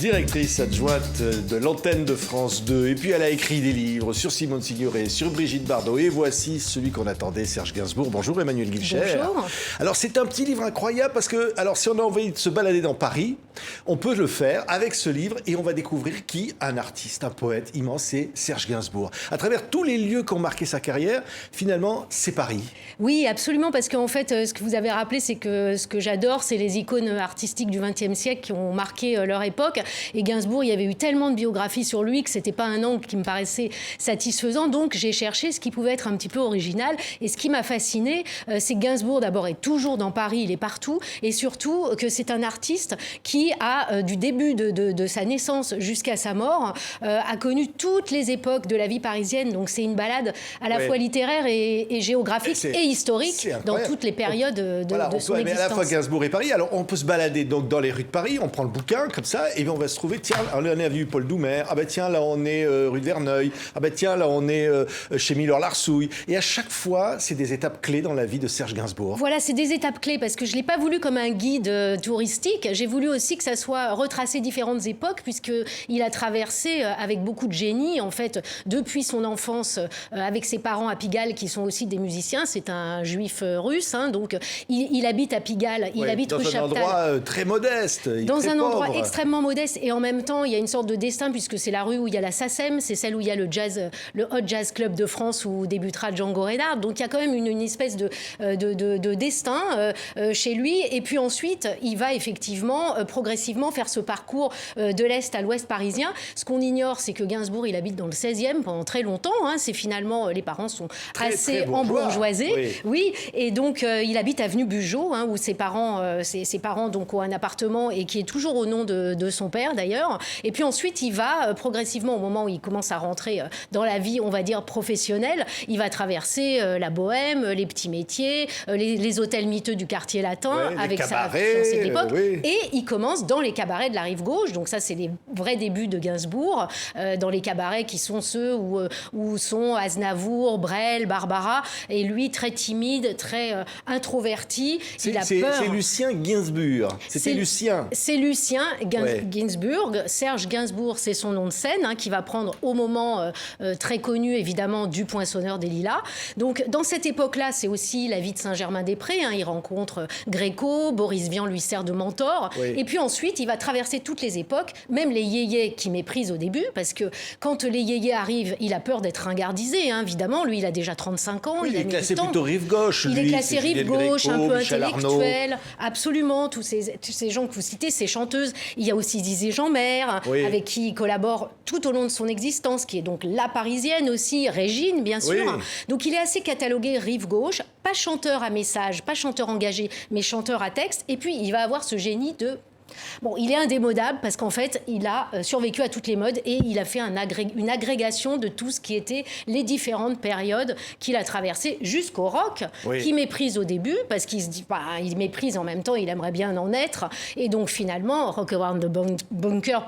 directrice adjointe de l'antenne de France 2. Et puis elle a écrit des livres sur Simone Signoret, sur Brigitte Bardot. Et voici celui qu'on attendait, Serge Gainsbourg. Bonjour Emmanuel Guilcher. Bonjour. Alors c'est un petit livre incroyable parce que, alors si on a envie de se balader dans Paris, on peut le faire avec ce livre et on va découvrir qui, un artiste, un poète immense, c'est Serge Gainsbourg. À travers tous les lieux qui ont marqué sa carrière, finalement, c'est Paris. Oui, absolument, parce qu'en fait, ce que vous avez rappelé, c'est que ce que j'adore, c'est les icônes artistiques du XXe siècle qui ont marqué leur époque. Et Gainsbourg, il y avait eu tellement de biographies sur lui que c'était pas un angle qui me paraissait satisfaisant. Donc, j'ai cherché ce qui pouvait être un petit peu original. Et ce qui m'a fasciné, c'est que Gainsbourg, d'abord, est toujours dans Paris, il est partout. Et surtout, que c'est un artiste qui a, du début de sa naissance jusqu'à sa mort, a connu toutes les époques de la vie parisienne. Donc, c'est une balade à la fois littéraire et géographique et historique dans toutes les périodes de son existence. Mais à la fois Gainsbourg et Paris, alors on peut se balader donc dans les rues de Paris, on prend le bouquin comme ça, et bien on va se trouver, tiens, on est avenue Paul Doumer, ah ben tiens, là on est rue de Verneuil, ah ben tiens, là on est chez Milor-Larsouille. Et à chaque fois, c'est des étapes clés dans la vie de Serge Gainsbourg. Voilà, c'est des étapes clés, parce que je ne l'ai pas voulu comme un guide touristique, j'ai voulu aussi que ça soit retracé différentes époques, puisqu'il a traversé avec beaucoup de génie, en fait, depuis son enfance, avec ses parents à Pigalle, qui sont aussi des musiciens. C'est un juif russe, hein, donc il habite à Pigalle, il habite rue Chaptal. Dans un endroit très modeste, dans un endroit extrêmement modeste, et en même temps, il y a une sorte de destin, puisque c'est la rue où il y a la SACEM, c'est celle où il y a le Hot Jazz Club de France, où débutera Django Reinhardt. Donc il y a quand même une espèce de destin chez lui. Et puis ensuite, il va effectivement progressivement faire ce parcours de l'Est à l'Ouest parisien. Ce qu'on ignore, c'est que Gainsbourg, il habite dans le 16e pendant très longtemps. Hein. C'est finalement, les parents sont assez embourgeoisés. Oui. Et donc, il habite avenue Bugeaud, hein, où ses parents donc, ont un appartement et qui est toujours au nom de son père, d'ailleurs. Et puis ensuite, il va progressivement, au moment où il commence à rentrer dans la vie, on va dire, professionnelle, il va traverser la bohème, les petits métiers, les hôtels miteux du quartier latin, avec sa fiancée de l'époque. Et il commence dans les cabarets de la Rive-Gauche. Donc ça, c'est les vrais débuts de Gainsbourg, dans les cabarets qui sont ceux où sont Aznavour, Brel, Barbara, et lui, très timide, très introverti. Il a peur. C'est Lucien Gainsbourg. C'était Lucien. C'est Lucien Gainsbourg. Serge Gainsbourg, c'est son nom de scène, hein, qui va prendre au moment très connu, évidemment, du Poinçonneur des Lilas. Donc, dans cette époque-là, c'est aussi la vie de Saint-Germain-des-Prés. Hein. Il rencontre Gréco, Boris Vian lui sert de mentor. Et puis ensuite, il va traverser toutes les époques, même les yéyés qui méprisent au début, parce que quand les yéyés arrivent, il a peur d'être ringardisé, hein, évidemment. Lui, il a déjà 35 ans. Il est classé plutôt rive gauche. Il est classé rive gauche, un peu Michel intellectuel. Absolument, tous ces gens que vous citez, ces chanteuses. Il y a aussi Zizé Jeanmaire, avec qui il collabore tout au long de son existence, qui est donc la Parisienne aussi, Régine, bien sûr. Donc il est assez catalogué rive gauche, pas chanteur à message, pas chanteur engagé, mais chanteur à texte. Et puis il va avoir ce génie de... Bon, il est indémodable parce qu'en fait, il a survécu à toutes les modes et il a fait une agrégation de tout ce qui était les différentes périodes qu'il a traversées jusqu'au rock, qui méprise au début parce qu'il se dit, il méprise en même temps, il aimerait bien en être. Et donc finalement, Rock Around the Bunker,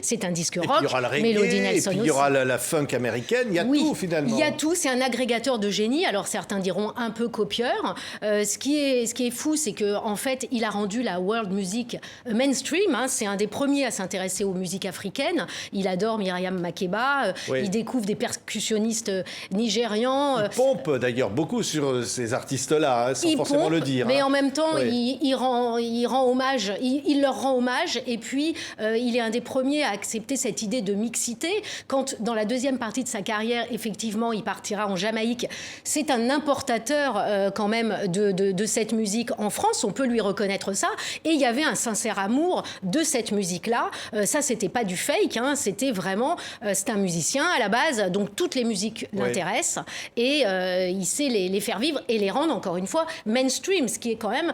c'est un disque rock. Il y aura le reggae, Melody Nelson et puis il y aura la funk américaine, il y a tout finalement. Il y a tout, c'est un agrégateur de génie. Alors certains diront un peu copieur. Ce qui est fou, c'est qu'en fait, il a rendu la world music mainstream, hein, c'est un des premiers à s'intéresser aux musiques africaines. Il adore Myriam Makeba, il découvre des percussionnistes nigérians. Il pompe d'ailleurs beaucoup sur ces artistes-là, hein, sans forcément le dire. Mais en même temps, il rend hommage, il leur rend hommage. Et puis, il est un des premiers à accepter cette idée de mixité. Quand, dans la deuxième partie de sa carrière, effectivement, il partira en Jamaïque, c'est un importateur quand même de cette musique en France. On peut lui reconnaître ça. Et il y avait un sincère amour de cette musique-là. Ça, c'était pas du fake, hein, c'était vraiment... c'est un musicien à la base, donc toutes les musiques l'intéressent. Et il sait les faire vivre et les rendre, encore une fois, mainstream, ce qui est quand même,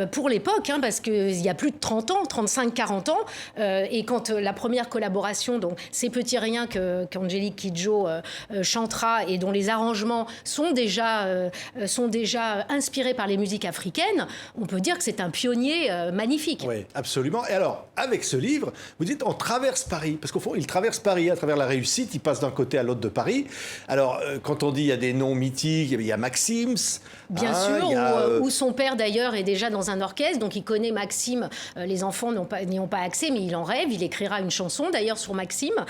pour l'époque, hein, parce qu'il y a plus de 30 ans, 35-40 ans, et quand la première collaboration, donc Ces petits riens qu'Angélique Kidjo chantera et dont les arrangements sont déjà inspirés par les musiques africaines, on peut dire que c'est un pionnier magnifique. Oui, absolument. Absolument. Et alors, avec ce livre, vous dites, on traverse Paris. Parce qu'au fond, il traverse Paris à travers la réussite. Il passe d'un côté à l'autre de Paris. Alors, quand on dit il y a des noms mythiques, il y a Maxims. Bien sûr, où son père d'ailleurs est déjà dans un orchestre, donc il connaît Maxime. Les enfants n'y ont pas accès, mais il en rêve. Il écrira une chanson d'ailleurs sur Maxime,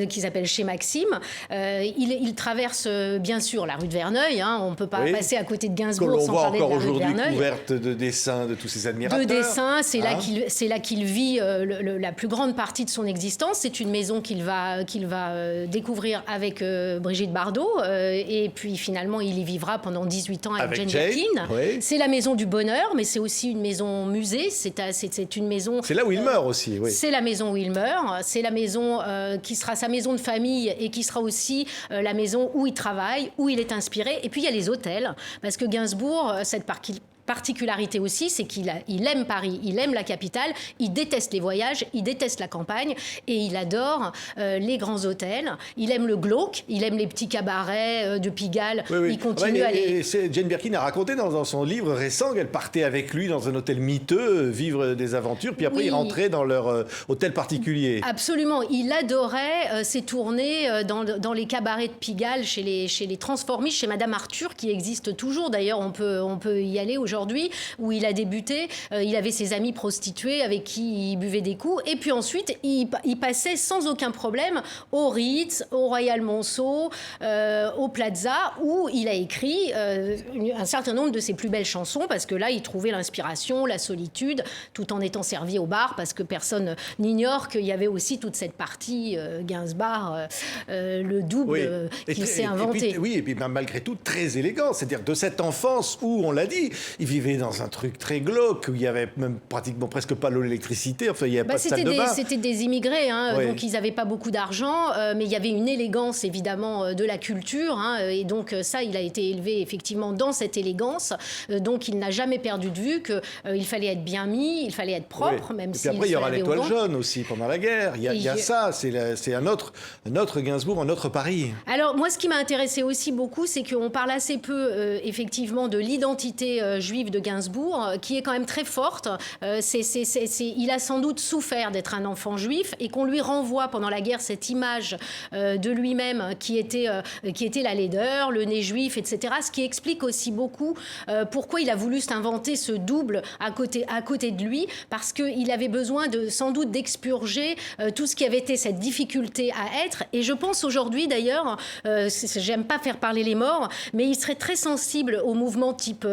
qui s'appelle Chez Maxime. Il traverse bien sûr la rue de Verneuil. On ne peut pas passer à côté de Gainsbourg sans parler de la rue de Verneuil. On voit encore aujourd'hui couverte de dessins de tous ses admirateurs. De dessins, c'est là qu'il vit la plus grande partie de son existence. C'est une maison qu'il va découvrir avec Brigitte Bardot. Et puis finalement, il y vivra pendant 18 ans avec Jane Birkin. Oui. C'est la maison du bonheur, mais c'est aussi une maison musée. C'est une maison... C'est là où il meurt aussi, oui. C'est la maison où il meurt. C'est la maison qui sera sa maison de famille et qui sera aussi la maison où il travaille, où il est inspiré. Et puis il y a les hôtels, parce que Gainsbourg, cette particularité aussi, c'est qu'il aime Paris, il aime la capitale, il déteste les voyages, il déteste la campagne et il adore les grands hôtels. Il aime le glauque, il aime les petits cabarets de Pigalle. Oui. Il continue à aller... Jane Birkin a raconté dans son livre récent qu'elle partait avec lui dans un hôtel miteux, vivre des aventures, puis après il rentrait dans leur hôtel particulier. Absolument. Il adorait séjourner dans les cabarets de Pigalle, chez les transformistes, chez Madame Arthur, qui existe toujours. D'ailleurs, on peut y aller aujourd'hui, où il a débuté. Il avait ses amis prostituées avec qui il buvait des coups. Et puis ensuite, il passait sans aucun problème au Ritz, au Royal Monceau, au Plaza, où il a écrit un certain nombre de ses plus belles chansons, parce que là, il trouvait l'inspiration, la solitude, tout en étant servi au bar, parce que personne n'ignore qu'il y avait aussi toute cette partie Gainsbourg, le double qu'il s'est inventé. Et puis malgré tout, très élégant. C'est-à-dire de cette enfance où, on l'a dit, il vivait dans un truc très glauque, où il y avait même pratiquement presque pas l'électricité, enfin il n'y avait pas de salle de bain. C'était des immigrés, donc ils n'avaient pas beaucoup d'argent, mais il y avait une élégance évidemment de la culture, et donc ça, il a été élevé effectivement dans cette élégance, donc il n'a jamais perdu de vue qu'il fallait être bien mis, il fallait être propre, même si... Et puis après, il y aura l'Étoile jaune aussi pendant la guerre, il y a ça, c'est un autre Gainsbourg, un autre Paris. Alors moi, ce qui m'a intéressé aussi beaucoup, c'est qu'on parle assez peu effectivement de l'identité juive de Gainsbourg, qui est quand même très forte. Il a sans doute souffert d'être un enfant juif et qu'on lui renvoie pendant la guerre cette image de lui-même qui était la laideur, le nez juif, etc. Ce qui explique aussi beaucoup pourquoi il a voulu s'inventer ce double à côté de lui, parce qu'il avait besoin sans doute d'expurger tout ce qui avait été cette difficulté à être. Et je pense aujourd'hui d'ailleurs, j'aime pas faire parler les morts, mais il serait très sensible au mouvement type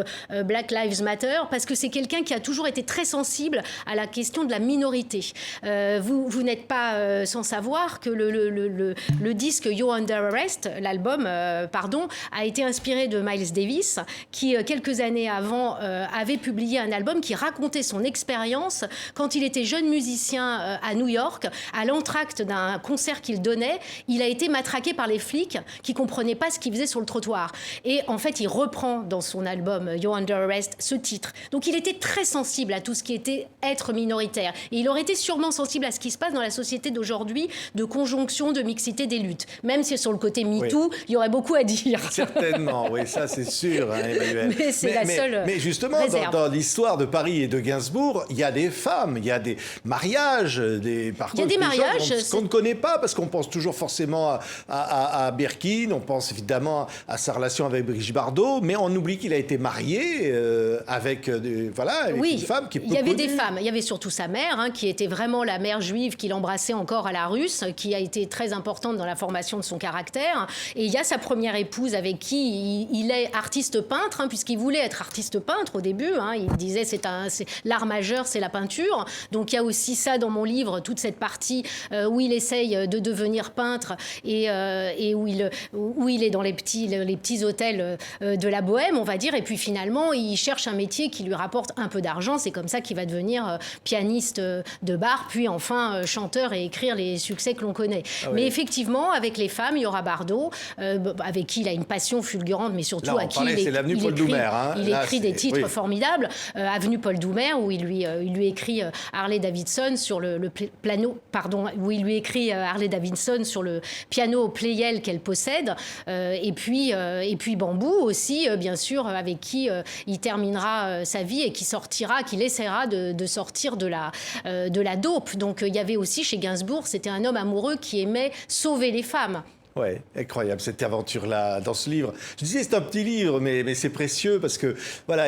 Black Lives Matter, parce que c'est quelqu'un qui a toujours été très sensible à la question de la minorité. Vous n'êtes pas sans savoir que le disque You're Under Arrest, l'album, a été inspiré de Miles Davis, qui, quelques années avant, avait publié un album qui racontait son expérience quand il était jeune musicien à New York. À l'entracte d'un concert qu'il donnait, il a été matraqué par les flics qui ne comprenaient pas ce qu'il faisait sur le trottoir. Et en fait, il reprend dans son album You're Under Arrest ce titre. Donc il était très sensible à tout ce qui était être minoritaire. Et il aurait été sûrement sensible à ce qui se passe dans la société d'aujourd'hui, de conjonction, de mixité des luttes. Même si sur le côté MeToo, il y aurait beaucoup à dire. Certainement, oui, ça c'est sûr, Emmanuel. Mais c'est la seule Mais justement, dans l'histoire de Paris et de Gainsbourg, il y a des femmes, il y a des mariages, il y a des mariages qu'on ne connaît pas, parce qu'on pense toujours forcément à Birkin, on pense évidemment à sa relation avec Brigitte Bardot, mais on oublie qu'il a été marié avec une femme qui est peu il y avait connue. Des femmes. Il y avait surtout sa mère, qui était vraiment la mère juive qu'il embrassait encore à la russe, qui a été très importante dans la formation de son caractère. Et il y a sa première épouse avec qui il est artiste-peintre, puisqu'il voulait être artiste-peintre au début. Il disait c'est l'art majeur, c'est la peinture. Donc il y a aussi ça dans mon livre, toute cette partie où il essaye de devenir peintre et où il est dans les petits hôtels de la Bohème, on va dire. Et puis finalement, il cherche un métier qui lui rapporte un peu d'argent. C'est comme ça qu'il va devenir pianiste de bar, puis enfin chanteur et écrire les succès que l'on connaît. Ah oui. Mais effectivement, avec les femmes, il y aura Bardot, avec qui il a une passion fulgurante, mais surtout là, il écrit des titres formidables. Avenue Paul Doumer, où il lui écrit Harley Davidson sur le piano, où il lui écrit Harley Davidson sur le piano Pleyel qu'elle possède. Et puis Bambou aussi, bien sûr, avec qui il terminera sa vie et qu'il essaiera de sortir de la dope. Donc il y avait aussi chez Gainsbourg, c'était un homme amoureux qui aimait sauver les femmes. Ouais, incroyable cette aventure-là dans ce livre. Je disais c'est un petit livre, mais c'est précieux parce que voilà,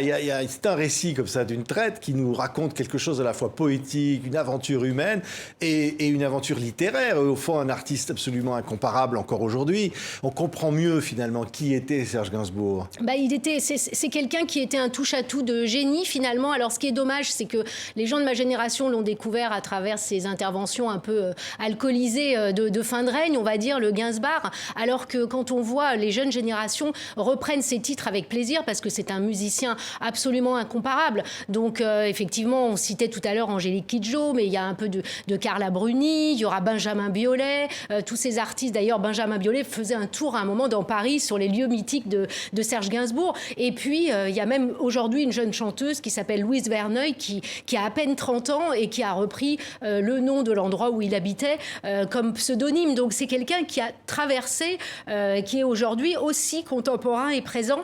c'est un récit comme ça d'une traite qui nous raconte quelque chose à la fois poétique, une aventure humaine et une aventure littéraire. Au fond, un artiste absolument incomparable encore aujourd'hui. On comprend mieux finalement qui était Serge Gainsbourg. C'est quelqu'un qui était un touche-à-tout de génie finalement. Alors ce qui est dommage, c'est que les gens de ma génération l'ont découvert à travers ses interventions un peu alcoolisées de fin de règne, on va dire, le Gainsbar. Alors que quand on voit les jeunes générations reprennent ces titres avec plaisir parce que c'est un musicien absolument incomparable. Donc effectivement, on citait tout à l'heure Angélique Kidjo, mais il y a un peu de Carla Bruni, il y aura Benjamin Biolay, tous ces artistes. D'ailleurs, Benjamin Biolay faisait un tour à un moment dans Paris sur les lieux mythiques de Serge Gainsbourg. Et puis, il y a même aujourd'hui une jeune chanteuse qui s'appelle Louise Verneuil qui a à peine 30 ans et qui a repris le nom de l'endroit où il habitait comme pseudonyme. Donc c'est quelqu'un qui a traversé, qui est aujourd'hui aussi contemporain et présent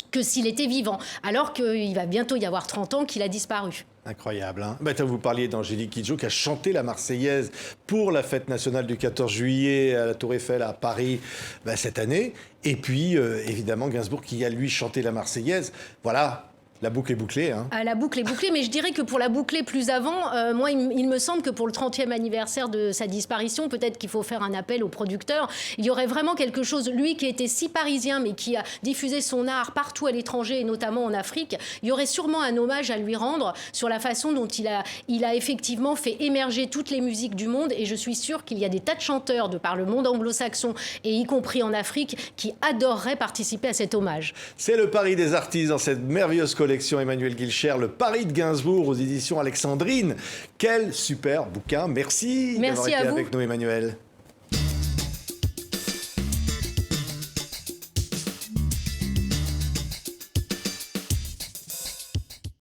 que s'il était vivant, alors qu'il va bientôt y avoir 30 ans qu'il a disparu. Incroyable, hein. Vous parliez d'Angélique Kidjo qui a chanté la Marseillaise pour la fête nationale du 14 juillet à la Tour Eiffel à Paris cette année. Et puis, évidemment, Gainsbourg qui a, lui, chanté la Marseillaise. Voilà. La boucle est bouclée. Hein. La boucle est bouclée, mais je dirais que pour la boucler plus avant, moi, il me semble que pour le 30e anniversaire de sa disparition, peut-être qu'il faut faire un appel aux producteurs. Il y aurait vraiment quelque chose, lui qui était si parisien, mais qui a diffusé son art partout à l'étranger, et notamment en Afrique, il y aurait sûrement un hommage à lui rendre sur la façon dont il a effectivement fait émerger toutes les musiques du monde. Et je suis sûre qu'il y a des tas de chanteurs de par le monde anglo-saxon, et y compris en Afrique, qui adoreraient participer à cet hommage. C'est le pari des artistes dans cette merveilleuse collection Emmanuel Guilcher, le Paris de Gainsbourg aux éditions Alexandrine. Quel super bouquin. Merci d'avoir été avec nous, Emmanuel.